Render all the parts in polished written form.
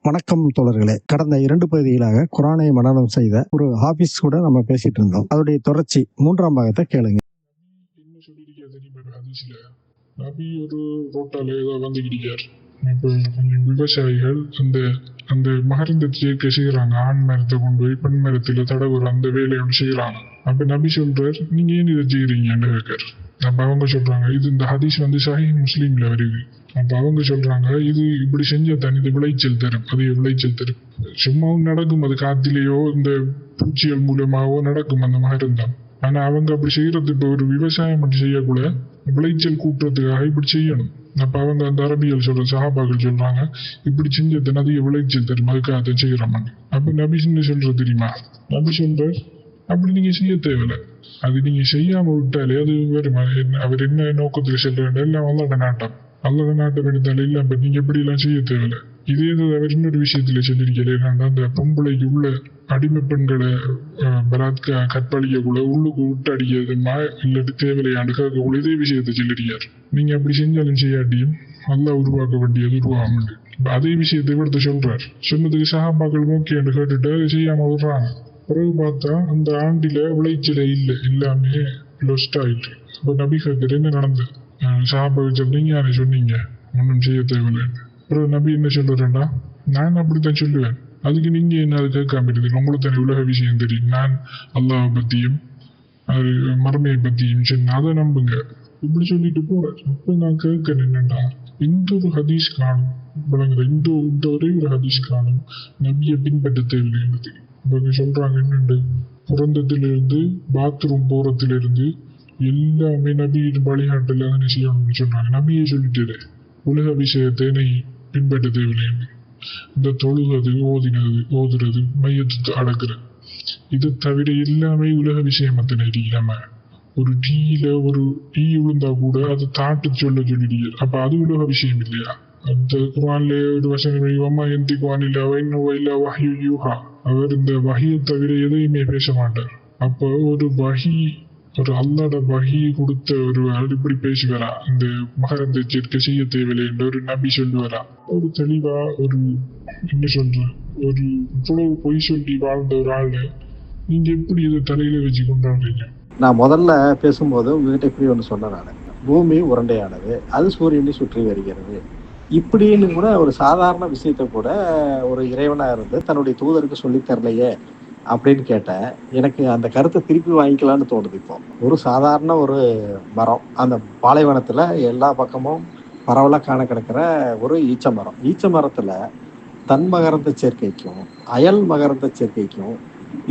வணக்கம் தோழர்களே. கடந்த 2 பகுதிகளாக குர்ஆனை மனனம் செய்த ஒரு ஹாஃபிஸ் கூட நம்ம பேசிட்டு இருந்தோம். அதோடைய தொடர்ச்சி 3ஆம் பாகத்தை கேளுங்க. என்ன சொல்லியிருக்காரு தெரியுமா ஹதீஸ்ல? நபி ஒரு ரோட்டால ஏதோ வந்துக்கிட்டார். இப்போ கொஞ்சம் விவசாயிகள் அந்த அந்த மகரந்த சேர்க்கை செய்யறாங்க. ஆண் மரத்தை கொண்டு போய் பெண் மரத்துல தடவுற அந்த வேலையோட செய்யறாங்க. அப்ப நபி சொல்றார், நீங்க ஏன் இதை செய்யறீங்கன்னு கேட்காரு. அப்ப அவங்க சொல்றாங்க, இது இந்த ஹதீஸ் சஹீஹ் முஸ்லீம்ல வருது. அப்ப அவங்க சொல்றாங்க, இது இப்படி செஞ்சா தான் இது விளைச்சல் தரும், அது விளைச்சல் தரும். சும்மாவும் நடக்கும், அது காத்திலேயோ இந்த பூச்சிகள் மூலமாவோ நடக்கும் அந்த மகரந்தம். ஆனா அவங்க அப்படி செய்யறது, இப்போ ஒரு விவசாயம் அப்படி செய்யக்கூட விளைச்சல் கூட்டுறதுக்காக இப்படி செய்யணும். அப்ப அவங்க அந்த அரபியல் சொல்ற சஹாபாக்கள் சொல்றாங்க, இப்படி செஞ்சது அதிக விளைச்சல் தரும், அதுக்காக அதை செய்யறாங்க. அப்ப நபி சொல்றது தெரியுமா? நபி சொல்ற, அப்படி நீங்க செய்ய தேவையில்லை, அது நீங்க செய்யாம விட்டாலே அது வருமா? அவர் என்ன நோக்கத்துல சொல்றாரு, எல்லாம் அல்லாட நாட்டம், அல்லாட நாட்டம் எடுத்தாலே இல்ல. அப்ப நீங்க எப்படி எல்லாம் செய்ய தேவையில்லை. இதே அவர் இன்னொரு விஷயத்துல சொல்லியிருக்கல, அந்த பொம்பளைக்கு உள்ள அடிமை பெண்களை கற்பழிக்கக்குள்ள உள்ளுக்கு விட்டு அடிக்கிறதுமா இல்லாட்டி தேவையாண்டு கேட்கக்குள்ள இதே விஷயத்த சொல்லியிருக்காரு. நீங்க அப்படி செஞ்சாலும் செய்யாட்டியும் அல்லாஹ் உருவாக்க வேண்டியது உருவாக. அதே விஷயத்தை இவர்த்த சொல்றார். சொன்னதுக்கு சஹாபாக்கள் ஓகேன்னு கேட்டுட்டு அதை செய்யாம விடுறாங்க. பிறகு பார்த்தா அந்த ஆண்டில விளைச்சல இல்லை, எல்லாமே லொஸ்ட் ஆயிட்டு. இப்ப நபி கேட்கறது என்ன நடந்தது? சஹாபாக்கள் சொன்னீங்க, யாரை சொன்னீங்க ஒன்றும் செய்ய தேவையில்லைன்னு. பிறகு நபி என்ன சொல்றேன்டா, நான் அப்படித்தான் சொல்லுவேன், அதுக்கு நீங்க என்ன அது கேட்காம இருக்குது? உங்களுக்கு தானே உலக விஷயம் தெரியும். நான் அல்லாஹ் பத்தியும் மறுமையை பத்தியும் சொன்ன அதை நம்புங்க இப்படி சொல்லிட்டு போறாரு. அப்ப நான் கேட்கறேன், என்னண்டா இந்த ஒரு ஹதீஸ் காணும் விளங்குற, இந்த ஒரே ஒரு ஹதீஸ் காணும் நபியை பின்பற்ற தேவையில்லை. இவங்க சொல்றாங்க என்னண்டு, பிறந்ததிலிருந்து பாத்ரூம் போறதிலிருந்து எல்லாமே நபியின் வழிகாட்டல தானே செய்யணும்னு சொல்றாங்க. நபியை சொல்லிட்டு உலக விஷயத்தை நீ பின்பற்ற தேவையில்லை. இந்த தொழுகிறது, ஓதுறது, மையத்து அடக்குறது, இது தவிர எல்லாமே உலக விஷயம். நம்ம ஒரு டீல ஒரு டீ விழுந்தா கூட அதை தாட்டு சொல்லிடுது. அப்ப அது உலக விஷயம் இல்லையா? அந்த குர்ஆன்ல ஒரு வசனம், அவர் இந்த வஹியை தவிர எதையுமே பேச மாட்டார். அப்போ ஒரு வஹி, ஒரு அல்லாட வஹியை கொடுத்த ஒரு இப்படி பேசுவாரா? இந்த மகரந்த சேர்க்கை செய்ய தேவையில்லை என்று ஒரு நபி சொல்லுவாரா? ஒரு தெளிவா ஒரு என்ன சொல்ற, ஒரு இவ்வளவு பொய் சொல்லி வாழ்ந்த ஒரு ஆளு நீங்க எப்படி இதை தலையில வச்சு கொண்டாடுறீங்க? நான் முதல்ல பேசும்போது உங்ககிட்ட இப்படி ஒன்று சொன்னேன். நான் பூமி உருண்டையானது, அது சூரியனை சுற்றி வருகிறது, இப்படின்னு கூட ஒரு சாதாரண விஷயத்த கூட ஒரு இறைவனா இருந்து தன்னுடைய தூதருக்கு சொல்லி தரலையே அப்படின்னு கேட்டேன். எனக்கு அந்த கருத்தை திருப்பி வாங்கிக்கலான்னு தோணுது. இப்போ ஒரு சாதாரண ஒரு மரம், அந்த பாலைவனத்துல எல்லா பக்கமும் பரவலா காண கிடக்கிற ஒரு ஈச்ச மரம். ஈச்ச மரத்துல தன் மகரந்த சேர்க்கைக்கும் அயல் மகரந்த சேர்க்கைக்கும்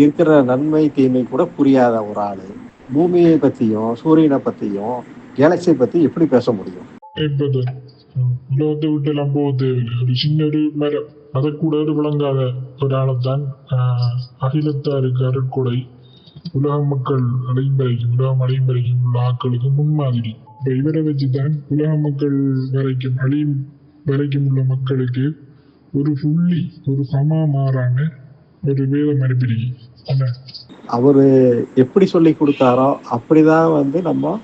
இருக்கிற நன்மை தீமை கூட புரியாத ஒரு ஆளு பூமியை பத்தியும் சூரியனை பத்தியும் கேலக்சியை பத்தி எப்படி பேச முடியும்? உலகத்தை விட்டு எல்லாம் போக தேவையில்லை. ஒரு சின்ன ஒரு மரம், அதை கூட ஒரு விளங்காத ஒரு ஆளைத்தான் அகிலத்தாருக்கு அருட்கொடை, உலக மக்கள் அடையும் வரைக்கும் உள்ள ஆட்களுக்கு முன்மாதிரி. இப்ப இவரை வச்சுதான் உலக மக்கள் அழியும் வரைக்கும் உள்ள மக்களுக்கு ஒரு புள்ளி, ஒரு சமா மாறான ஒரு வேதம் அனுப்பிடுங்க. அவரு எப்படி சொல்லி கொடுத்தாரோ அப்படிதான் நம்ம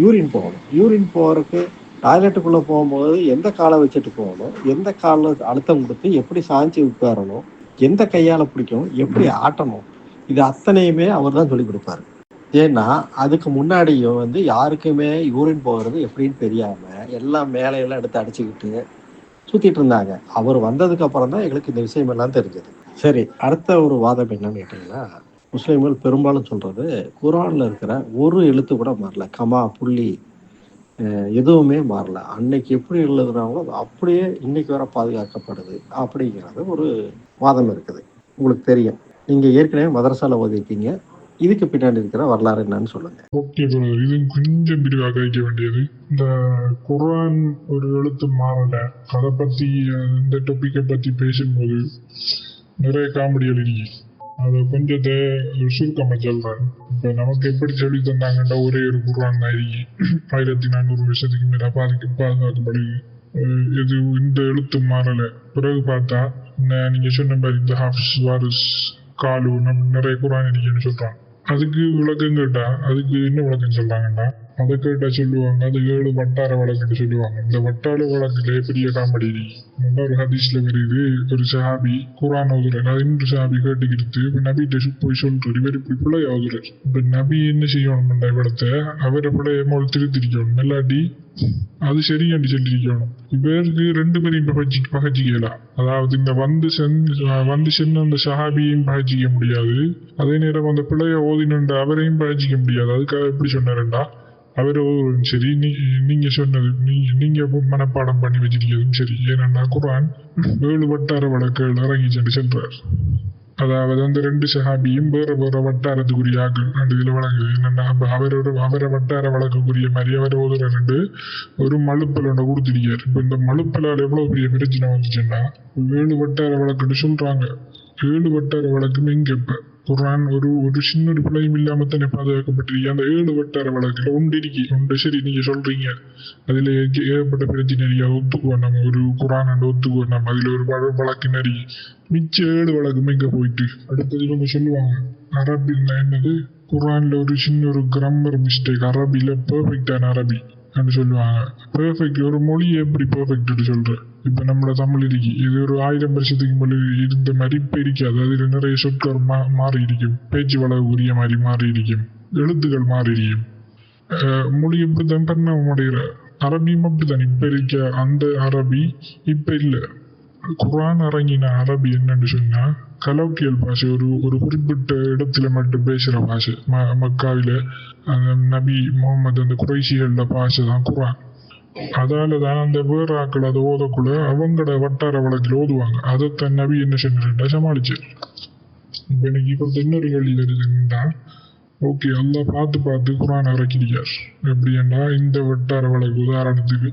யூரின் போகணும். யூரின் போறதுக்கு டாய்லெட்டுக்குள்ள போகும்போது எந்த காலை வச்சுட்டு போகணும், எந்த காலில் அழுத்தம் கொடுத்து எப்படி சாஞ்சி உட்காரணும், எந்த கையால பிடிக்கணும், எப்படி ஆட்டணும், இது அத்தனையுமே அவர் தான் சொல்லி கொடுப்பாரு. ஏன்னா அதுக்கு முன்னாடியும் யாருக்குமே யூரின் போகிறது எப்படின்னு தெரியாம எல்லாம் மேலையெல்லாம் எடுத்து அடிச்சுக்கிட்டு சுத்திட்டு இருந்தாங்க. அவர் வந்ததுக்கு அப்புறம் தான் எங்களுக்கு இந்த விஷயம் எல்லாம் தெரிஞ்சது. சரி, அடுத்த ஒரு வாதம் என்னன்னு கேட்டீங்கன்னா, முஸ்லிம்கள் பெரும்பாலும் சொல்றது குர்ஆன்ல இருக்கிற ஒரு எழுத்து கூட மாறல, கமா புள்ளி எதுவுமே மாறல, அன்னைக்கு எப்படி எழுதுனாங்களோ அப்படியே இன்னைக்கு வர பாதுகாக்கப்படுது அப்படிங்கிறது ஒரு வாதம் இருக்குது. உங்களுக்கு தெரியும், நீங்க ஏற்கனவே மதரசால ஓதிருக்கீங்க, இதுக்கு பின்னாடி இருக்கிற வரலாறு என்னன்னு சொல்லுங்க. ஓகே, இது கொஞ்சம் விரிவாக வைக்க வேண்டியது. இந்த குர்ஆன் ஒரு எழுத்து மாறல, அதை பத்தி இந்த டாபிக்கை பத்தி பேசும்போது நிறைய காமெடிகள் இருக்கு. அதை கொஞ்சத்தை சுருக்கமா சொல்றேன். இப்ப நமக்கு எப்படி சொல்லி தந்தாங்கன்னா, ஒரே ஒரு குர்ஆன் தான் இருக்கு, 1400 வருஷத்துக்கு மேல பாதுகாக்கப்படுது. இது இந்த எழுத்து மாறல. பிறகு பார்த்தா நீங்க சொன்ன மாதிரி இந்த ஹாஃபிஸ் வாரிஸ் காலு நம்ம நிறைய குர்ஆன் இருக்குன்னு சொல்றாங்க. அதுக்கு விளக்கம் கேட்டா அதுக்கு என்ன விளக்கம் சொல்றாங்கன்னா, அதை கேட்டா சொல்லுவாங்க அது 7 வட்டார வழக்குன்னு சொல்லுவாங்க. இந்த வட்டார வழக்குல பெரிய காமெடி. ஒரு ஹதீஸ்ல வருது, ஒரு சஹாபி குர்ஆன் ஓதுறாரு, அது இன்னொரு சஹாபி கேட்டுக்கிட்டு இப்ப நபிட்ட போய் சொல்றாரு, இவர் இப்படி பிள்ளைய ஓதுறாரு. இப்ப நபி என்ன செய்யணும்ன்ற இடத்த அவரை பிள்ளைய மொழி திருத்திருக்கணும், இல்லாட்டி அது சரியாண்டி சொல்லிருக்கணும். இவருக்கு 2 பேரையும் பகச்சிக்கலாம். அதாவது இந்த வந்து சென்ன அந்த சஹாபியையும் பகச்சிக்க முடியாது, அதே நேரம் அந்த பிள்ளைய ஓதினன்ற அவரையும் பகச்சிக்க முடியாது. அதுக்காக எப்படி சொன்னாருண்டா, அவரு சரி நீங்க சொன்னது நீங்க மனப்பாடம் பண்ணி வச்சிருக்கிறதும் சரி. ஏன்னா குர்ஆன் 7 வட்டார வழக்குகள் இறங்கிச்சு சொல்றாரு. அதாவது அந்த 2 சஹாபியும் வேற வேற வட்டாரத்துக்குரிய ஆக்கள் அந்த இதுல வழங்குது. என்னன்னா அவரை வட்டார வழக்குரிய மாதிரி அவர் ஓதுற ஒரு மழுப்பல் ஒன்று கொடுத்துருக்காரு. இப்ப இந்த மழுப்பலால் எவ்வளவு பெரிய பிரச்சனை வந்துச்சுன்னா 7 வட்டார வழக்குன்னு சொல்றாங்க. 7 வட்டார வழக்குமே இங்க இப்ப குர்ஆன் ஒரு சின்ன ஒரு பிள்ளையும் இல்லாம தானே பாதுகாக்கப்பட்டிருக்கு. அந்த 7 வட்டார வழக்குல ஒன்று சரி நீங்க சொல்றீங்க அதுல ஏற்பட்ட பிரச்சனை நிறைய ஒத்துக்குவோம், நம்ம ஒரு குர்ஆன் ஒத்துக்குவோம், நம்ம அதுல ஒரு வழக்கு நிறைய மிச்ச 7 வழக்குமே இங்க போயிட்டு அடுத்தது இவங்க சொல்லுவாங்க அரபில என்னது குர்ஆன்ல ஒரு சின்ன ஒரு கிராமர் மிஸ்டேக், அரபில பெர்ஃபெக்டான அரபி சொல்லுவாங்க. பெர்ஃபெக்ட் ஒரு மொழி எப்படி பெர்ஃபெக்ட் சொல்ற, இப்ப நம்மள தமிழ் இருக்கு, இது ஒரு 1000 வருஷத்துக்கு மொழி இருந்த மாதிரி இப்ப இருக்காது. அதுல நிறைய சொற்கள் மாறி இருக்கும், பேச்சு வளவுக்குரிய மாதிரி மாறி இருக்கும், எழுத்துக்கள் மாறி இருக்கும். மொழி இப்படித்தான் பரிணாமம் அடைகிற, அரபியும் அப்படித்தான் இப்ப இருக்க அந்த அரபி இப்ப இல்ல. குர்ஆன் இறங்கின அரபி என்னன்னு சொன்னா கலோக்கியல் பாஷை, ஒரு குறிப்பிட்ட இடத்துல மட்டும் பேசுற பாஷை. மக்காவில நபி முகமது அந்த குறைஷிகள பாஷை தான் குர்ஆன். அதாலதான் அந்த வேற ஆக்கள் அதை ஓதக்குள்ள அவங்களோட வட்டார வழக்கில் ஓதுவாங்க. அதைத்தான் நபி என்ன சொன்னா சமாளிச்சு. இப்ப எனக்கு இப்ப இன்னொரு கேள்வி வருதுன்னா, ஓகே அல்லாஹ் பார்த்து குர்ஆன் இறக்கிருக்கார். எப்படின்னா இந்த வட்டார வழக்கு உதாரணத்துக்கு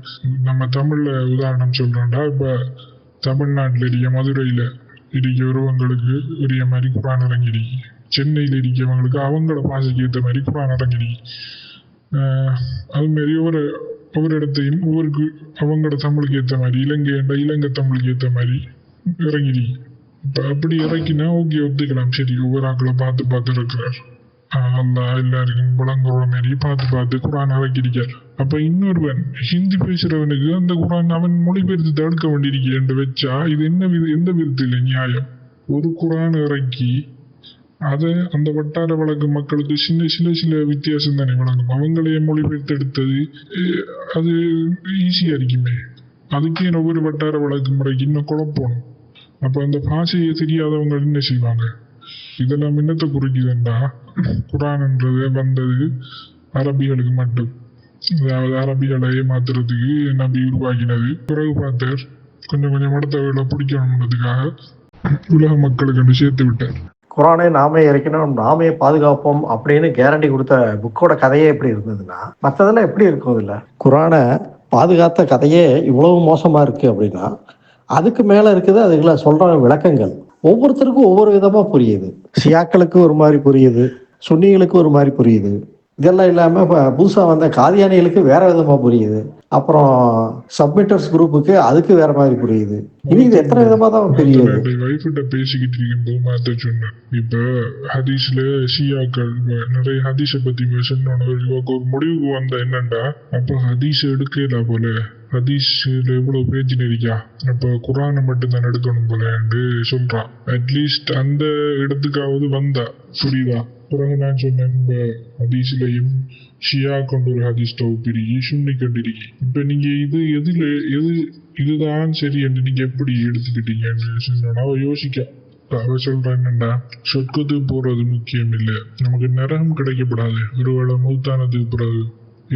நம்ம தமிழ்ல உதாரணம் சொல்றோம்டா, இப்ப தமிழ்நாட்டுல இருக்க மதுரையில இருக்கிறவங்களுக்கு உரிய மாதிரி குர்ஆன் இறங்கிருக்கு, சென்னையில இருக்கிறவங்களுக்கு அவங்களோட பாஷைக்கு ஏற்ற மாதிரி குர்ஆன் இறங்கிருக்கு. அது மாதிரி ஒவ்வொரு இடத்தையும் ஒவ்வொருக்கு அவங்களோட தமிழுக்கு ஏற்ற மாதிரி, இலங்கை தமிழுக்கு ஏற்ற மாதிரி இறங்கிருக்கு. இப்ப அப்படி இறக்கினா ஓகே ஒத்துக்கலாம், சரி ஒவ்வொரு ஆக்களை பார்த்து இருக்கிறார். அல்லாஹ் எல்லாருக்கும் விளங்குற மாதிரி பார்த்து குர்ஆன் இறக்கிருக்கார். அப்ப இன்னொருவன் ஹிந்தி பேசுறவனுக்கு அந்த குர்ஆன் அவன் மொழிபெயர்த்து தடுக்க வேண்டியிருக்கேன் வச்சா இது எந்த விதத்தில் நியாயம்? ஒரு குர்ஆன் இறக்கி அதை அந்த வட்டார வழக்கு மக்களுக்கு சில வித்தியாசம் தானே வழங்கும். அவங்களையே மொழிபெயர்த்து எடுத்தது அது ஈஸியா இருக்குமே, அதுக்கே ஒவ்வொரு வட்டார வழக்கு முறைக்கு இன்னும் குழப்பம். அப்ப அந்த பாஷையை தெரியாதவங்க என்ன செய்வாங்க? இதெல்லாம் என்னத்தை குறிக்குதுண்டா, குர்ஆன்ன்றது வந்தது அரபிகளுக்கு மட்டும், அதாவது அரபிகளை ஏமாத்துறதுக்கு நபி உருவாக்கினது. பிறகு பார்த்தார் கொஞ்சம் அடுத்தவர்களை பிடிக்கணும்ன்றதுக்காக உலக மக்களுக்கு சேர்த்து விட்டார். குர்ஆனை நாமே இறக்கணும், நாமே பாதுகாப்போம் அப்படின்னு கேரண்டி கொடுத்த புக்கோட கதையே எப்படி இருந்ததுன்னா மற்றதெல்லாம் எப்படி இருக்கும்? இல்லை குர்ஆனை பாதுகாத்த கதையே இவ்வளவு மோசமா இருக்கு அப்படின்னா அதுக்கு மேல இருக்குது அதுக்குள்ள சொல்ற விளக்கங்கள் ஒவ்வொருத்தருக்கும் ஒவ்வொரு விதமா புரியுது. ஷியாக்களுக்கு ஒரு மாதிரி புரியுது, சுன்னிகளுக்கு ஒரு மாதிரி புரியுது. இதெல்லாம் இல்லாம இப்ப புதுசா வந்த காதியானிகளுக்கு வேற விதமா புரியுது, அப்புறம் சப்மிட்டர்ஸ் குரூப்புக்கு அதுக்கு வேற மாதிரி புரியுது. இது எத்தனை விதமா தான் புரியுது. பேசிக்கிட்டு இருக்கும்போது சொன்னேன், இப்ப ஹதீஸ்ல ஷியாக்கள் நிறைய ஹதீஸை பத்தி ஒரு முடிவுக்கு வந்த என்னண்டா, அப்ப ஹதீஸ் எடுக்கல போல, ஹதீஸ்ல எவ்வளவு பேஜ் இருக்கா, அப்ப குர்ஆனை மட்டும் தான் எடுக்கணும் போல சொல்றான். அட்லீஸ்ட் அந்த இடத்துக்காவது வந்தா புரியுதா? பிறகு நான் சொன்னேன், இந்த ஹதீஸ்லயும் ஷியா கொண்டு ஒரு ஹதீஸ் தொகுப்பிருக்கி, சுன்னி கொண்டிருக்கி. இப்ப நீங்க இதுதான் சரி என்று நீங்க எப்படி எடுத்துக்கிட்டீங்கன்னு சொன்னா யோசிக்க. அவ சொல்ற என்னண்டா, சொர்க்கத்துக்கு போறது முக்கியம் இல்லை, நமக்கு நரகம் கிடைக்கப்படாது, ஒருவேளை மௌத்தானதுக்கு பிறகு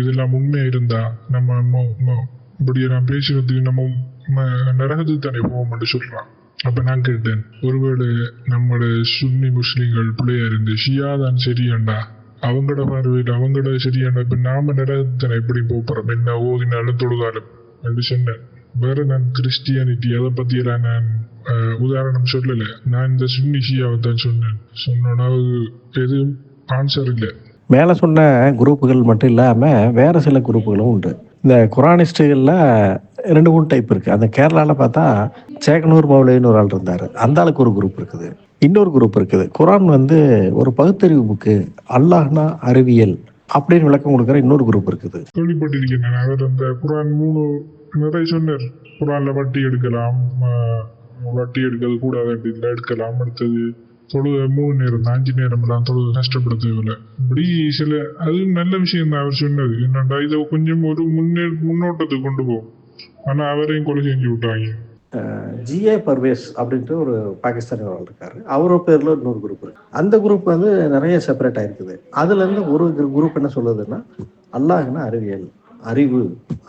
இதெல்லாம் உண்மையா இருந்தா நம்ம இப்படியே நான் பேசுறதுக்கு நம்ம நரகத்துக்கு தானே போவோம்னு சொல்றான். அப்ப நான் கேட்டேன், ஒருவேளை நம்மளோட சுன்னி முஸ்லிம்கள் பிள்ளையா இருந்து ஷியா தான் சரியாண்டா, அவங்களோட பார்வையில் அவங்களோட சரியாண்டா, இப்ப நாம நரகத்தனை எப்படி போறோம், என்ன ஓதினாலும் தொழுதாலும் அப்படி சொன்னேன். வேற நான் கிறிஸ்டியானிட்டி அதை பத்தியெல்லாம் நான் உதாரணம் சொல்லல, நான் இந்த சுன்னி ஷியாவை தான் சொன்னா எதுவும் ஆன்சர் இல்லை. மேல சொன்ன குரூப்புகள் மட்டும் இல்லாம வேற சில குரூப்புகளும் உண்டு. இந்த குரானிஸ்டுகளில் 2-3 டைப் இருக்குது. அந்த கேரளாவில் பார்த்தா சேகனூர் மௌலின்னு ஒரு ஆள் இருந்தார், அந்த ஆளுக்கு ஒரு குரூப் இருக்குது. இன்னொரு குரூப் இருக்குது, குரான் ஒரு பகுத்தறிவு புக்கு, அல்லாஹ்னா அறிவியல் அப்படின்னு விளக்கம் கொடுக்குற இன்னொரு குரூப் இருக்குது. கேள்விப்பட்டிருக்கேன். அவர் அந்த குரான் 3 நிறைய சொன்னார். குரான்ல வட்டி எடுக்கலாம், வட்டி எடுக்கிறது கூடாது, இல்லை எடுக்கலாம். அடுத்தது தொழுக 3 நேரம் 5 நேரம் எல்லாம் தொழுக கஷ்டப்பட தேவையில்லை. இப்படி சில அது நல்ல விஷயம் தான் அவர் சொன்னது. என்னடா இதை கொஞ்சம் ஒரு முன்னோட்டத்துக்கு கொண்டு போகும். ஆனா அவரையும் கொலை செஞ்சு விட்டாங்க. ஜிஏ பர்வேஸ் அப்படின்ட்டு ஒரு பாகிஸ்தானி இருக்காரு. அவரோட பேர்ல இன்னொரு குரூப் இருக்கு. அந்த குரூப் வந்து நிறைய செப்பரேட் ஆயிருக்குது. அதுல இருந்து ஒரு குரூப் என்ன சொல்லுதுன்னா அல்லாஹ்னா அறிவியல், அறிவு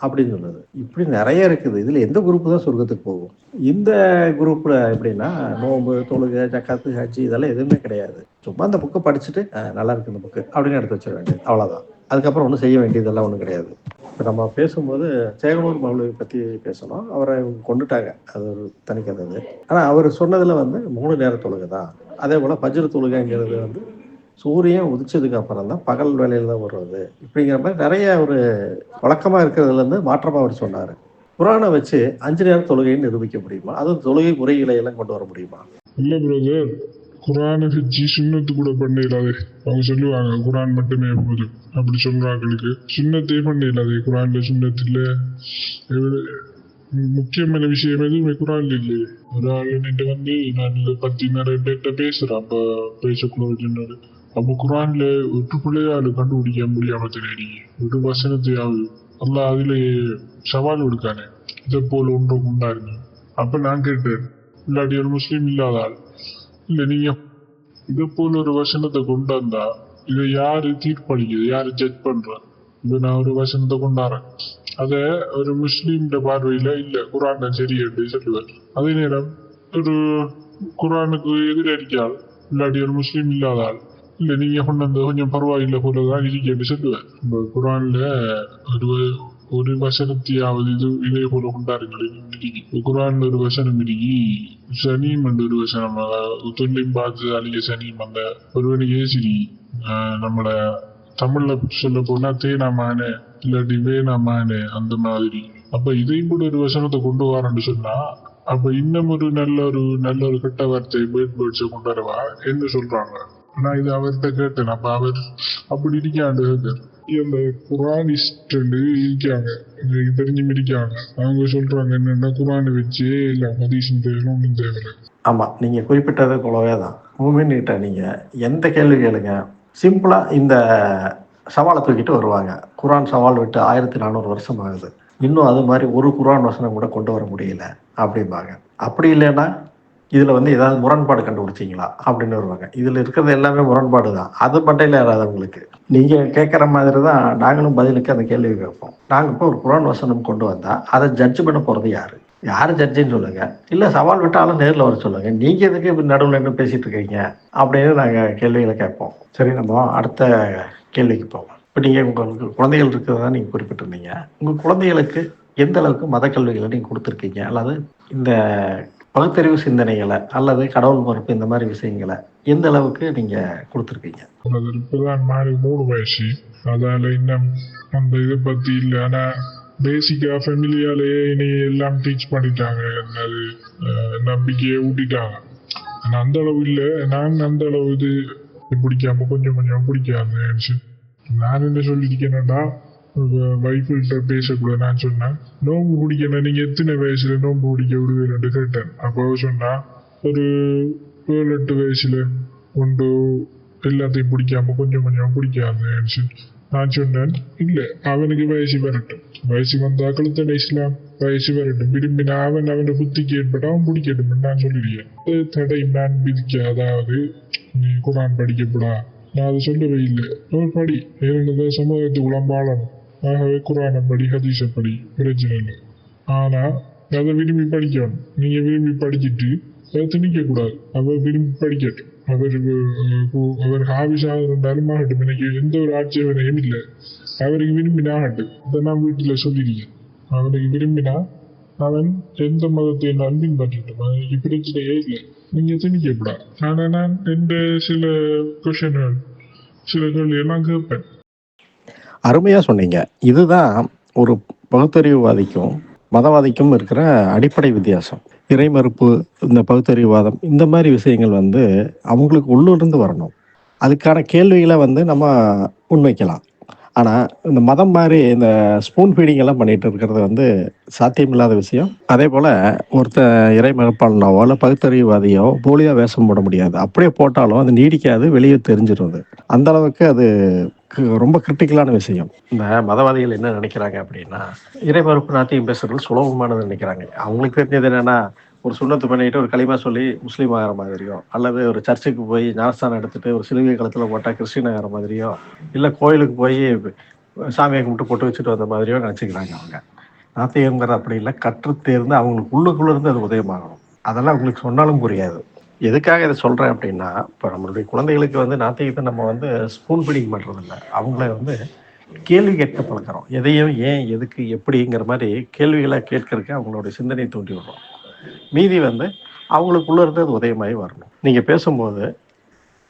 அப்படின்னு சொல்லுது. இப்படி நிறைய இருக்குது. இதுல எந்த குரூப் தான் சொர்க்கத்துக்கு போகும்? இந்த குரூப்ல எப்படின்னா நோம்பு, தொழுகை, ஜக்காத்து, ஹஜ்ஜி இதெல்லாம் எதுவுமே கிடையாது. சும்மா அந்த புக்கை படிச்சுட்டு நல்லா இருக்கு இந்த புக்கு அப்படின்னு எடுத்து வச்சிட வேண்டியது, அவ்வளவுதான். அதுக்கப்புறம் ஒன்றும் செய்ய வேண்டியதெல்லாம் ஒன்றும் கிடையாது. இப்போ நம்ம பேசும்போது சேகனூர் மௌலவி பற்றி பேசணும். அவரை கொண்டுட்டாங்க, அது ஒரு தனிக்கதை. அது ஆனால் அவர் சொன்னதில் வந்து 3 நேர தொழுகை தான். அதே போல் பஜ்ர் தொழுகைங்கிறது வந்து சூரியன் உதிச்சதுக்கு அப்புறம் தான், பகல் வேலையில் தான் வருவது. இப்படிங்கிற மாதிரி நிறைய ஒரு வழக்கமாக இருக்கிறதுலேருந்து மாற்றமாக அவர் சொன்னார். குரானை வச்சு 5 நேர தொழுகைன்னு நிரூபிக்க முடியுமா? அதுவும் தொழுகை முறைகளை எல்லாம் கொண்டு வர முடியுமா? இல்லை பிரதர், குரானை வச்சு சுண்ணத்து கூட பண்ண இல்லாது. அவங்க சொல்லுவாங்க குரான் மட்டுமே போதும் அப்படி சொல்றாங்களுக்கு. சுண்ணத்தே பண்ண இல்லாது. குரான்ல சுண்ணத்துல முக்கியமான விஷயம் எதுவுமே குரான்ல இல்லையே. ஒரு ஆள் நின்று வந்து நான் இதை பத்தி நிறைய பேர்கிட்ட பேசுறேன். அப்ப பேசக்குள்ள சொன்னாரு, அப்ப குரான்ல ஒட்டு பிள்ளையாளு கண்டுபிடிக்க முடியாம தெரியாது. ஒரு வசனத்தையாவது அல்ல அதுல சவால் கொடுக்கானே, இதை போல ஒன்றும் உண்டாருங்க. அப்ப நான் கேட்டேன், இல்லாட்டி ஒரு முஸ்லீம் இல்லாத ஆள் இல்ல, நீங்க இதை போல ஒரு வசனத்தை கொண்டு வந்தா இதை யாரு தீர்ப்பளிக்குது, யாரு ஜட்ஜ் பண்ற? இப்ப நான் ஒரு வசனத்தை கொண்டாடுறேன், அத ஒரு முஸ்லீம் பார்வையில இல்ல குரான் தான் சரி என்று சொல்லுவார். அதே நேரம் ஒரு குரானுக்கு எதிரடிக்கால் இல்லாட்டி ஒரு முஸ்லீம் இல்லாத ஆள் இல்ல, நீங்க கொண்டு வந்த கொஞ்சம் பரவாயில்லை போலதான் இருக்கேன்னு சொல்லுவார். இப்ப குரான்ல ஒரு வசனத்தையாவது இதே போல கொண்டாடுங்கள். குரான்ல ஒரு வசனம் இருக்கி, சனீம் என்ற ஒரு வசனம், தொல்லையும் பார்த்து அழிய சனீம், அந்த ஒருவனுக்கு ஏசிரி நம்மள தமிழ்ல சொல்ல போனா தேனாமான இல்லாட்டி வேணாமானே அந்த மாதிரி. அப்ப இதையும் கூட ஒரு வசனத்தை கொண்டு வரேன்னு சொன்னா, அப்ப இன்னும் ஒரு நல்ல ஒரு கெட்ட வார்த்தை பேர்ட்ஸ் கொண்டாடுவா என்று சொல்றாங்க. ஆனா இது அவர்கிட்ட கேட்டேன். அப்ப அவர் அப்படி இருக்காண்டு அந்த குரானிஸ்ட் இருக்காங்க, தெரிஞ்சும் இருக்காங்க. அவங்க சொல்றாங்க என்னன்னா குரானை வச்சு எல்லாம் ஹதீஸும் தேவையில்லை, ஒன்றும் தேவையில்லை. ஆமா, நீங்க குறிப்பிட்டது போலவே தான். மூமின்கிட்ட நீங்க எந்த கேள்வி கேளுங்க, சிம்பிளா இந்த சவாலை தூக்கிட்டு வருவாங்க. குரான் சவால் விட்டு 1400 வருஷம் ஆகுது, இன்னும் அது மாதிரி ஒரு குரான் வசனம் கூட கொண்டு வர முடியல அப்படிம்பாங்க. அப்படி இல்லைன்னா இதுல வந்து ஏதாவது முரண்பாடு கண்டுபிடிச்சிங்களா அப்படின்னு வருவாங்க. இதுல இருக்கிறது எல்லாமே முரண்பாடு தான். அது மண்டையில ஏறாது உங்களுக்கு. நீங்க கேட்குற மாதிரி தான் நாங்களும் பதிலுக்கு அந்த கேள்வி கேட்போம். நாங்கள் இப்போ ஒரு குரான் வசனம் கொண்டு வந்தா அதை ஜட்ஜ் பண்ண போறது யாரு ஜட்ஜின்னு சொல்லுங்க, இல்ல சவால் விட்டாலும் நேரில் வர சொல்லுங்க, நீங்க எதுக்கு நடுவில் என்ன பேசிட்டு இருக்கீங்க அப்படின்னு நாங்க கேள்விகளை கேட்போம். சரி, நம்ம அடுத்த கேள்விக்கு போவோம். இப்போ நீங்க உங்களுக்கு குழந்தைகள் இருக்கிறதா நீங்க குறிப்பிட்டிருந்தீங்க. உங்க குழந்தைகளுக்கு எந்த அளவுக்கு மத கல்விகளை நீங்க கொடுத்துருக்கீங்க, அல்லது இந்த பகுத்தறிவு சிந்தனைகளை அல்லது கடவுள் மறுப்பு இந்த மாதிரி விஷயங்களை எந்த அளவுக்கு நீங்க கொடுத்துருக்கீங்க? இப்பதான் 3 வயசு, அதால இன்னும் அந்த இதை பத்தி இல்லை. ஆனா பேசிக்கா ஃபேமிலியாலேயே இனி எல்லாம் டீச் பண்ணிட்டாங்க, என்னது நம்பிக்கையை ஊட்டிட்டாங்க. ஆனா அந்த அளவு இல்லை. நான் அந்த அளவு இது பிடிக்காம கொஞ்சம் பிடிக்காம நான் என்ன சொல்லியிருக்கேன்னா, வைஃப்கிட்ட பேசக்கூடாது. நான் சொன்னேன், நோம்பு பிடிக்கணும், நீங்க எத்தனை வயசுல நோம்பு பிடிக்க விடுவீன்னு கேட்டேன். அப்போ சொன்னா ஒரு 7-8 வயசுல கொண்டு எல்லாத்தையும் பிடிக்காம கொஞ்சம் பிடிக்காம. நான் சொன்னேன், இல்ல அவனுக்கு வயசு வரட்டும், வயசு வந்தா கழுத்தடை இஸ்லாம் வயசு வரட்டும், விரும்பினா அவன் புத்திக்கு ஏற்பட்ட அவன் பிடிக்கட்டும் நான் சொல்லிடுவேன். தடை நான் விதிக்க, அதாவது நீ குரான் படிக்கப்படா, நான் அதை சொல்லவே இல்லை. படி, ஏன்னா சமூகத்துக்குள்ள வாழணும், ஆகவே குரானை படி, ஹதீஸை படி, பிரச்சனை இல்லை. ஆனா அதை விரும்பி படிக்கணும். நீங்க விரும்பி படிச்சுட்டு அதை திணிக்க கூடாது. அவர் விரும்பி படிக்கட்டும். அவர் ஹாபிஸாக இருந்தாலும் ஆகட்டும், எனக்கு எந்த ஒரு ஆட்சேபனையும் இல்லை. அவருக்கு விரும்பினா ஆகட்டும், இதை நான் வீட்டுல சொல்லியிருக்கேன். அவனுக்கு விரும்பினா அவன் எந்த மதத்தை நான் பின்பற்றட்டும், அவனுக்கு பிரச்சனையே இல்லை. நீங்க திணிக்கப்படா. ஆனா நான் எந்த சில கொஸ்டின்கள் சில கேள்வியெல்லாம் கேட்பேன். அருமையா சொன்னீங்க. இதுதான் ஒரு பகுத்தறிவுவாதிக்கும் மதவாதிக்கும் இருக்கிற அடிப்படை வித்தியாசம். இறைமறுப்பு, இந்த பகுத்தறிவுவாதம், இந்த மாதிரி விஷயங்கள் வந்து அவங்களுக்கு உள்ளிருந்து வரணும். அதுக்கான கேள்விகளை வந்து நம்ம முன்வைக்கலாம். ஆனால் இந்த மதம் மாதிரி இந்த ஸ்பூன் ஃபீடிங் எல்லாம் பண்ணிட்டு இருக்கிறது வந்து சாத்தியமில்லாத விஷயம். அதே போல் ஒருத்தன் இறை மறுப்பாளனாவோ இல்லை பகுத்தறிவுவாதியோ போலியாக வேஷம் போட முடியாது. அப்படியே போட்டாலும் அது நீடிக்காது, வெளியே தெரிஞ்சிடும். அது அந்த அளவுக்கு அது ரொம்ப கிரிட்டிக்கலான விஷயம். இந்த மதவாதிகள் என்ன நினைக்கிறாங்க அப்படின்னா, இறை மறுப்பு நாத்தியம் பேசுறது சுலபமானது நினைக்கிறாங்க. அவங்களுக்கு தெரிஞ்சது என்னன்னா, ஒரு சுண்ணத்து பண்ணிட்டு ஒரு களிமா சொல்லி முஸ்லீம் ஆகிற மாதிரியோ, அல்லது ஒரு சர்ச்சுக்கு போய் ஞானஸ்தானம் எடுத்துட்டு ஒரு சிலுவை கழுத்தில் போட்டால் கிறிஸ்டின் ஆகிற மாதிரியோ, இல்லை கோயிலுக்கு போய் சாமியை கும்பிட்டு போட்டு வச்சுட்டு வந்த மாதிரியோ நினச்சிக்கிறாங்க அவங்க. நாத்திகங்கிறது அப்படி இல்லை, கற்று தேர்ந்து அவங்களுக்கு உள்ளுக்குள்ள இருந்து அது உதயமாகணும். அதெல்லாம் உங்களுக்கு சொன்னாலும் புரியாது. எதுக்காக இதை சொல்கிறேன் அப்படின்னா, இப்போ நம்மளுடைய குழந்தைகளுக்கு வந்து நாத்திகத்தை நம்ம வந்து ஸ்பூன் ஃபீடிங் பண்ணுறதில்ல, அவங்கள வந்து கேள்வி கேட்க பழக்கிறோம். எதையும் ஏன், எதுக்கு, எப்படிங்கிற மாதிரி கேள்விகளை கேட்கறதுக்கு அவங்களுடைய சிந்தனை தூண்டி விடுறோம். மீதி வந்து அவங்களுக்குள்ள இருந்து அது உதயமாகி வரணும். நீங்கள் பேசும்போது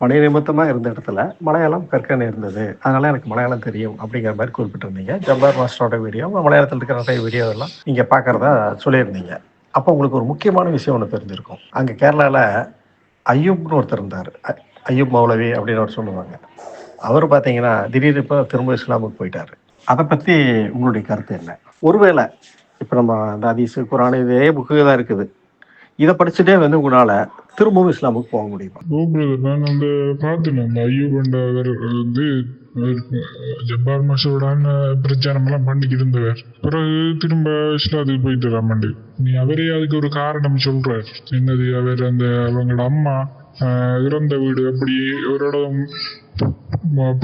பணி நிமித்தமாக இருந்த இடத்துல மலையாளம் கற்க நேர்ந்தது, அதனால எனக்கு மலையாளம் தெரியும் அப்படிங்கிற மாதிரி குறிப்பிட்டிருந்தீங்க. ஜப்பார் மாஸ்டரோட வீடியோ, மலையாளத்தில் இருக்கிற நிறைய வீடியோ எல்லாம் நீங்கள் பார்க்குறதா சொல்லியிருந்தீங்க. அப்போ உங்களுக்கு ஒரு முக்கியமான விஷயம் ஒன்று தெரிஞ்சிருக்கும். அங்கே கேரளாவில் ஐயூப்னு ஒருத்தர் இருந்தார். ஐயூப் மௌலவி அப்படின்னு அவர் சொல்லுவாங்க. அவர் பார்த்தீங்கன்னா திடீர்னு இப்போ திரும்ப இஸ்லாமுக்கு போயிட்டார். அதை பற்றி உங்களுடைய கருத்து என்ன? ஒருவேளை இப்போ நம்ம அந்த ஹதீஸ், குர்ஆன் இதே புக்கு தான் இருக்குது, இதை படிச்சுட்டே வந்து உங்களால் திரும்பவும் இஸ்லாமுக்கு போக முடியுமா? நான் அந்த பார்த்தேன், அந்த ஐயூப் அவர் வந்து ஜப்பார் மாசோடான பிரச்சாரம் எல்லாம் பண்ணிக்கிட்டு இருந்தவர். பிறகு திரும்ப இஸ்லாத்துக்கு போயிட்டு ராமண்டு. நீ அவரே அதுக்கு ஒரு காரணம் சொல்றார். என்னது, அவர் அந்த அவங்களோட அம்மா இறந்த வீடு அப்படி ஒரு இடம்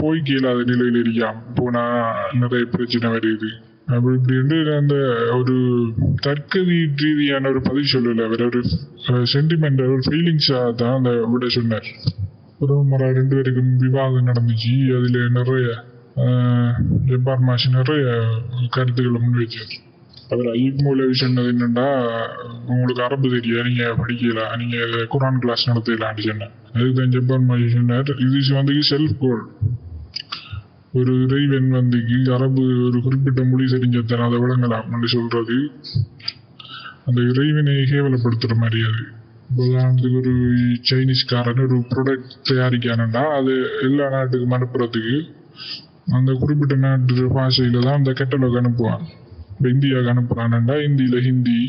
போய் கேளாத நிலையில் இருக்காம், போனா நிறைய பிரச்சனை வருது அப்படி இப்படின்ட்டு அந்த ஒரு தர்க்க ரீதியான ஒரு பதில் சொல்லல. அவர் ஒரு சென்டிமெண்ட், ஒரு ஃபீலிங்ஸா தான் அந்த விட சொன்னார். ஒரு முறை 2 பேருக்கும் விவாதம் நடந்துச்சு. அதுல நிறைய ஜப்பார் மாஷி நிறைய கருத்துக்களை முன் வச்சார். அவர் ஐயூப் மௌலவி சொன்னது என்னன்னா, உங்களுக்கு அரபு தெரியா, நீங்க படிக்கலாம், நீங்க குர்ஆன் கிளாஸ் நடத்தலான்னு சொன்னேன். அதுதான் ஜப்பார் மாஷி சொன்னார், இது வந்து செல்ஃப் கோல். ஒரு இறைவன் வந்து அரபு ஒரு குறிப்பிட்ட மொழி தெரிஞ்சத்தான் அதை விளங்கலாம் சொல்றது அந்த இறைவனை கேவலப்படுத்துற மாதிரி. அது உதாரணத்துக்கு ஒரு சைனீஸ்காரன் ஒரு ப்ராடக்ட் தயாரிக்கானண்டா அது எல்லா நாட்டுக்கும் அனுப்புறதுக்கு அந்த குறிப்பிட்ட நாட்டு பாஷையில தான் அந்த கேட்டலாக் அனுப்புவான். இப்போ இந்தியாவுக்கு அனுப்புறான்டா இந்தியில ஹிந்தி,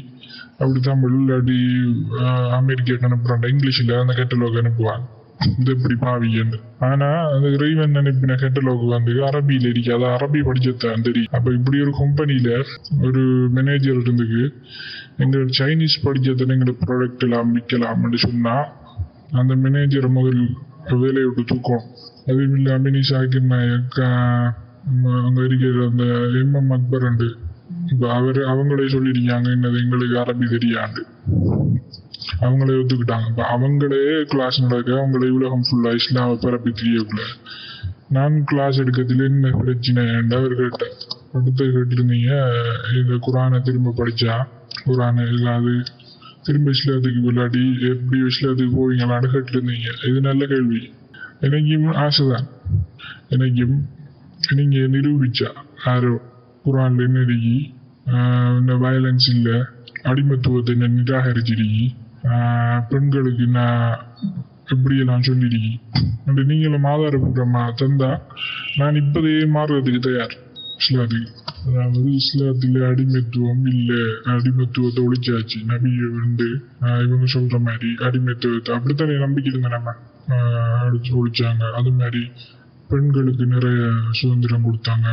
அப்படி தமிழ், அப்படி அமெரிக்காவுக்கு அனுப்புறான்டா இங்கிலீஷ்ல அந்த கேட்டலாக் அனுப்புவான். இது எப்படி பாவியன்னு. ஆனா அந்த இறைவன் அனுப்பின கேட்டலாக் வந்து அரபியில இருக்கு, அதை அரபி படிச்சதான் தெரியும். அப்ப இப்படி ஒரு கம்பெனில ஒரு மேனேஜர் இருந்துக்கு எங்க சைனீஸ் படிச்சதை எங்களுக்கு ப்ராடக்ட் எல்லாம் விற்கலாம்னு சொன்னா அந்த மேனேஜரை முதல் வேலையை விட்டு தூக்கணும். அதுவும் இல்லாம நீ சாக்கிர் நாயக் அங்க இருக்கிற அந்த MM அக்பர் உண்டு, இப்ப அவங்களே சொல்லிருக்காங்க என்னது எங்களுக்கு அரபி தெரியாது, அவங்களே ஒத்துக்கிட்டாங்க. இப்போ அவங்களே கிளாஸ் நடக்க அவங்களே உலகம் ஃபுல்லா இஸ்லாம பரப்பி தெரியக்குள்ள நான் கிளாஸ் எடுக்கிறதுல என்ன பிரச்சனை அவர்கிட்ட அடுத்து கேட்டிருந்தீங்க. இந்த குர்ஆனை திரும்ப படிச்சா குர்ஆனை இல்லாது திரும்ப இஸ்லாத்துக்கு விளையாடி எப்படி இஸ்லாத்துக்கு போவீங்களான்னு கேட்டிருந்தீங்க. இது நல்ல கேள்வி. எனக்கும் ஆசைதான். எனக்கும் நீங்க நிரூபிச்சா யாரோ குர்ஆன்ல என்ன இருக்கி, இந்த வயலன்ஸ் இல்ல, அடிமத்துவத்தை என்ன நிராகரிச்சிருக்கி, பெண்களுக்கு நான் எப்படியெல்லாம் சொல்லிருக்கி நீங்களும் ஆதாரபூர்வமா தந்தா நான் இப்போதே மாறுறதுக்கு தயார் இஸ்லாத்துக்கு. அதாவது இஸ்லாத்துல அடிமைத்துவம் இல்லை, அடிமைத்துவத்தை ஒழிச்சாச்சு, நபியை வந்து இவங்க சொல்ற மாதிரி அடிமைத்துவத்தை அப்படித்தானே நம்பிக்கிட்டு இருந்த நம்ம ஒழிச்சாங்க. அது மாதிரி பெண்களுக்கு நிறைய சுதந்திரம் கொடுத்தாங்க,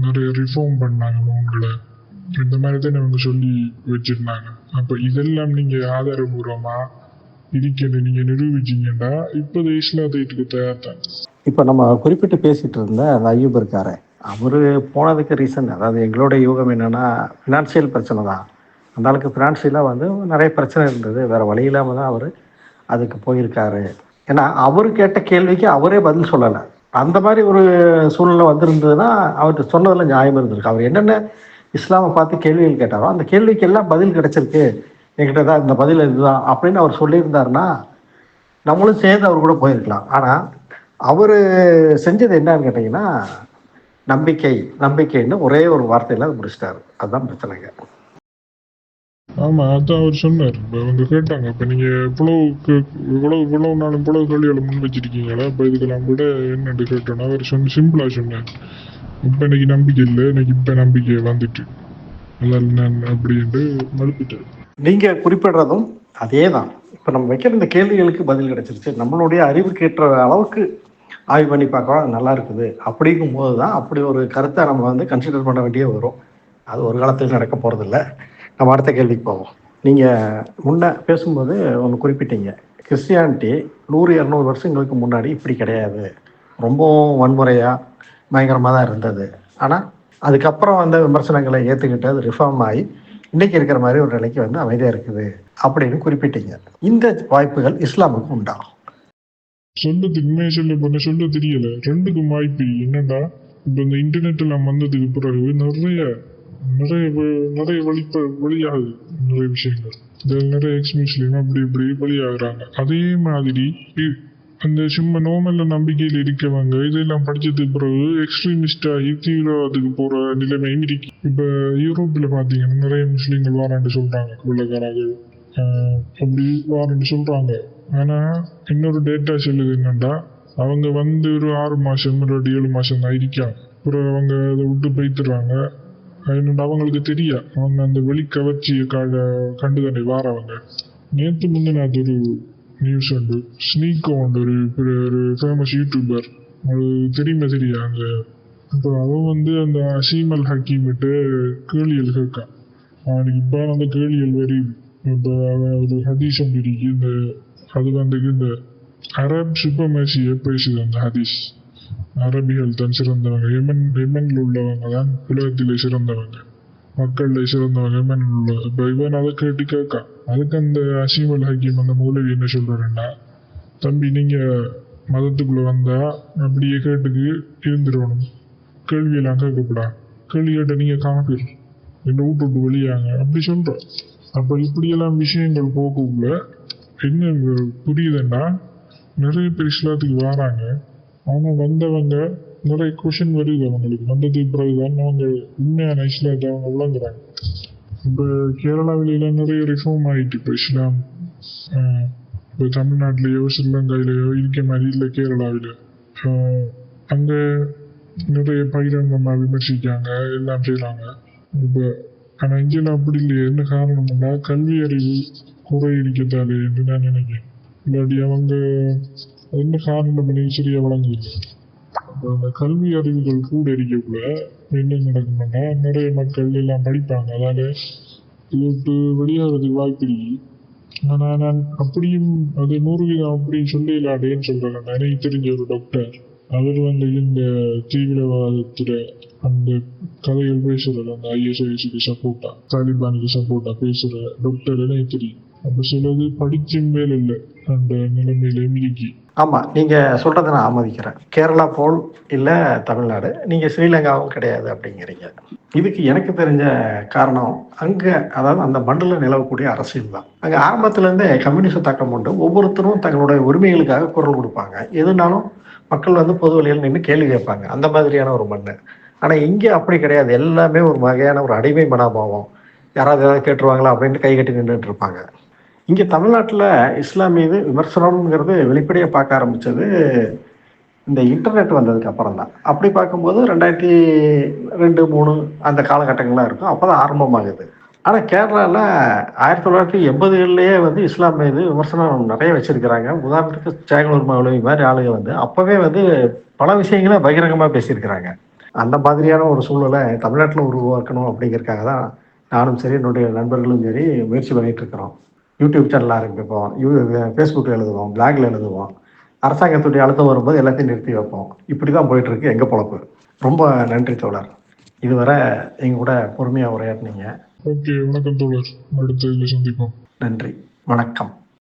நிறைய ரிஃபார்ம் பண்ணாங்க அவங்கள, இந்த மாதிரி தான் அவங்க சொல்லி வச்சிருந்தாங்க. அப்ப இதெல்லாம் நீங்க ஆதாரபூர்வமா இருக்கிறது நீங்க நிரூபிச்சீங்கன்னா இப்போது இஸ்லாத்துக்கு தயார் தான். இப்போ நம்ம குறிப்பிட்டு பேசிட்டு இருந்த அந்த ஐயூப் இருக்காரு, அவரு போனதுக்கு ரீசன், அதாவது எங்களுடைய யூகம் என்னன்னா ஃபினான்சியல் பிரச்சனை தான். அந்த ஆளுக்கு ஃபினான்சியலாக வந்து நிறைய பிரச்சனை இருந்தது, வேற வழி இல்லாமல் தான் அவர் அதுக்கு போயிருக்காரு. ஏன்னா அவர் கேட்ட கேள்விக்கு அவரே பதில் சொல்லலை. அந்த மாதிரி ஒரு சூழ்நிலை வந்திருந்ததுன்னா அவர்கிட்ட சொன்னதில் நியாயம் இருந்திருக்கு. அவர் என்னென்ன இஸ்லாமை பார்த்து கேள்விகள் கேட்டாரோ அந்த கேள்விக்கு எல்லாம் பதில் கிடைச்சிருக்கு, என்கிட்ட தான் இந்த பதில் இதுதான் அப்படின்னு அவர் சொல்லியிருந்தாருன்னா நம்மளும் சேர்ந்து அவர் கூட போயிருக்கலாம். ஆனால் அவர் செஞ்சது என்னன்னு கேட்டிங்கன்னா நம்பிக்கைன்னு ஒரே ஒரு வார்த்தையில் அது முடிச்சிட்டாரு. அதுதான் பிரச்சனைங்க. ஆமா, அதான் அவர் சொன்னார். அவங்க கேட்டாங்க, இப்ப நீங்க இவ்வளவு நாளும் இவ்வளவு கேள்விகளை முன் வச்சிருக்கீங்களா, இப்ப இதுக்கெல்லாம் கூட என்னன்னு கேட்டோன்னா அவர் சிம்பிளா சொன்னார், இப்ப எனக்கு நம்பிக்கை இல்லை, எனக்கு இப்ப நம்பிக்கை வந்துட்டு அதால் நான் அப்படி என்று மறுப்பிட்டேன். நீங்க குறிப்பிடுறதும் அதே தான். இப்போ நம்ம வைக்கிற இந்த கேள்விகளுக்கு பதில் கிடைச்சிருச்சு, நம்மளுடைய அறிவுக்கு ஏற்ற அளவுக்கு ஆய்வு பண்ணி பார்க்கலாம், நல்லா இருக்குது அப்படிங்கும் போது தான் அப்படி ஒரு கருத்தை நம்ம வந்து கன்சிடர் பண்ண வேண்டிய வரும். அது ஒரு காலத்தில் நடக்க போகிறதில்ல. நம்ம அடுத்த கேள்விக்கு போவோம். நீங்கள் முன்ன பேசும்போது ஒன்று குறிப்பிட்டீங்க, கிறிஸ்டியானிட்டி 100-200 வருஷங்களுக்கு முன்னாடி இப்படி கிடையாது, ரொம்பவும் வன்முறையாக பயங்கரமாக தான் இருந்தது. ஆனால் அதுக்கப்புறம் வந்த விமர்சனங்களை ஏற்றுக்கிட்டு அது ரிஃபார்ம் ஆகி இன்னைக்கு இருக்கிற மாதிரி ஒரு நிலைக்கு வந்து அமைதியாக இருக்குது அப்படின்னு குறிப்பிட்டீங்க. இந்த வாய்ப்புகள் இஸ்லாமுக்கு உண்டா? சொல்ல தெரியல. ரெண்டுக்கும் வாய்ப்பு என்னன்னா, இப்போ இந்த இன்டர்நெட் எல்லாம் வந்ததுக்கு பிறகு நிறைய வழியாகுது நிறைய விஷயங்கள். நிறைய எக்ஸ்பிரஸ்லையும் அப்படி இப்படி வழியாகிறாங்க. அதே மாதிரி அந்த சும்மா நோமல்ல நம்பிக்கையில் இருக்கவங்க இதெல்லாம் படிச்சதுக்கு பிறகு எக்ஸ்ட்ரீமிஸ்டா தீவிரவாதத்துக்கு போற நிலைமையும் இருக்கு. இப்ப யூரோப்ல பாத்தீங்கன்னா நிறைய முஸ்லீம்கள் வாரான்னு சொல்றாங்க, வெள்ளக்காரர்கள் அப்படி வாரான்னு சொல்றாங்க. ஆனா இன்னொரு டேட்டா சொல்லுது என்னன்னா, அவங்க வந்து ஒரு 6 மாசம் 7 மாசம் தான் இருக்காங்க, அப்புறம் அவங்க அதை விட்டு போய்த்துறாங்க. என்னென்னா அவங்களுக்கு தெரியா, அவங்க அந்த வெளி கவர்ச்சியை கண்டு தானே வாரவங்க. நேற்று முந்தினாத்து ஒரு நியூஸ் உண்டு, ஸ்னீக்கோ உண்டு, ஒரு ஃபேமஸ் யூடியூபர், அது தெரியுமா தெரியா அந்த. இப்போ அவன் வந்து அந்த அசீமல் ஹக்கீமிட்டு கேள்விகள் கேட்கான். அவனுக்கு இப்போ அந்த கேள்விகள் வருது. இப்போ அவன் ஒரு ஹதீஸ் ஒன்று இருக்கு, இந்த அது வந்து இந்த அரப் சுப்பமேசியை பேசுது. அந்த ஹதீஸ் அரபிகள் தான் சிறந்தவங்க, எமன்ல உள்ளவங்க தான் உலகத்திலே சிறந்தவங்க, மக்கள்ல சிறந்தவங்க எமன்ல உள்ளவங்க. இப்போ இவன் அதை கேட்டு கேட்கான். அதுக்கு அந்த அசீமல் ஹக்கீம் அந்த மூலவி என்ன சொல்றாருன்னா, தம்பி நீங்க மதத்துக்குள்ள வந்தா அப்படியே கேட்டுக்கு இருந்துடணும், கேள்வியெல்லாம் கேட்கக்கூடா, கேள்வி கேட்ட நீங்க காப்பீர் என்ன விட்டு வெளியாங்க அப்படி சொல்ற. அப்ப இப்படியெல்லாம் விஷயங்கள் போக்குள்ள என்ன புரியுதுன்னா, நிறைய பேர் இஸ்லாத்துக்கு வராங்க, ஆனா வந்தவங்க நிறைய கொஷின் வருது அவங்களுக்கு. வந்ததுக்கு பிறகுதான் அவங்க உண்மையான இஸ்லாத்தை அவங்க விளங்குறாங்க. இப்போ கேரளாவில நிறைய ரிஃபார்ம் ஆயிட்டு. இப்போ இஸ்லாம் இப்போ தமிழ்நாட்டிலேயோ ஸ்ரீலங்காவிலேயோ இருக்க மாதிரி இல்லை, கேரளாவில் அங்க நிறைய பகிரங்கமா விமர்சிக்காங்க, எல்லாம் செய்யறாங்க. இப்போ ஆனா இங்கெல்லாம் அப்படி இல்லையே. என்ன காரணம்னா, கல்வி அறிவு குறை இருக்கத்தாலே என்று நான் நினைக்கிறேன். இல்லாட்டி அவங்க என்ன காரணம் பண்ணி சரியா வழங்குது. அந்த கல்வி அறிவுகள் கூட இருக்கக்குள்ள என்ன நடக்கும்னா, நிறைய மக்கள் எல்லாம் படிப்பாங்க, அதால இதுக்கு வெளியாகிறதுக்கு வாய்ப்பு இருக்கு. ஆனா நான் அப்படியும் அது 100% அப்படி சொல்லலாடேன்னு சொல்றேன். எனக்கு தெரிஞ்ச ஒரு டாக்டர், அவர் வந்து இந்த தீவிரவாதத்துல அந்த கதைகள் பேசுறாரு, அந்த ISISக்கு சப்போர்ட்டா தாலிபானுக்கு சப்போர்ட்டா பேசுற டாக்டர் எனக்கு தெரியும். அப்ப சிலது படிச்சும் மேல் இல்லை அந்த நிலைமையில இருக்கு. ஆமா, நீங்க சொல்றதை நான் ஆமதிக்கிறேன். கேரளா போல் இல்ல தமிழ்நாடு, நீங்க ஸ்ரீலங்காவும் கிடையாது அப்படிங்கிறீங்க. இதுக்கு எனக்கு தெரிஞ்ச காரணம் அங்க, அதாவது அந்த மண்டல நிலவக்கூடிய அரசியல் தான். அங்க ஆரம்பத்துல இருந்தே கம்யூனிச தாக்கம் உண்டு. ஒவ்வொருத்தரும் தங்களுடைய உரிமைகளுக்காக குரல் கொடுப்பாங்க. எதுனாலும் மக்கள் வந்து பொது வழியில் நின்று கேள்வி கேட்பாங்க. அந்த மாதிரியான ஒரு மண். ஆனா இங்க அப்படி கிடையாது. எல்லாமே ஒரு வகையான ஒரு அடிமை மனோபாவம். யாராவது ஏதாவது கேட்டுருவாங்களா அப்படின்ட்டு கை கட்டி நின்றுட்டு இருப்பாங்க. இங்கே தமிழ்நாட்டில் இஸ்லாம் மீது விமர்சனம்ங்கிறது வெளிப்படையாக பார்க்க ஆரம்பித்தது இந்த இன்டர்நெட் வந்ததுக்கு அப்புறம் தான். அப்படி பார்க்கும்போது 2002-2003 அந்த காலகட்டங்கள்லாம் இருக்கும், அப்போ தான் ஆரம்பமாகுது. ஆனால் கேரளாவில் 1980களிலேயே வந்து இஸ்லாம் மீது விமர்சனம் நிறைய வச்சுருக்கிறாங்க. உதாரணத்துக்கு சேகலூர் மௌலவி மாதிரி ஆளுங்க வந்து அப்போவே வந்து பல விஷயங்களை பகிரங்கமாக பேசியிருக்கிறாங்க. அந்த மாதிரியான ஒரு சூழலை தமிழ்நாட்டில் உருவாக்கணும் அப்படிங்கிறதுக்காக தான் நானும் சரி என்னுடைய நண்பர்களும் சரி முயற்சி பண்ணிகிட்டு இருக்கிறோம். யூடியூப் சேனல் ஆரம்பிப்போம், ஃபேஸ்புக்கில் எழுதுவோம், பிளாக்ல எழுதுவோம். அரசாங்கத்துடைய அழுத்தம் வரும்போது எல்லாத்தையும் நிறுத்தி வைப்போம். இப்படி தான் போயிட்டுருக்கு எங்கள் பொழப்பு. ரொம்ப நன்றி தோழர், இதுவரை எங்கள் கூட பொறுமையாக உரையாடினீங்க. ஓகே, வணக்கம் தோழர், அடுத்த இதில் சந்திப்போம். நன்றி, வணக்கம்.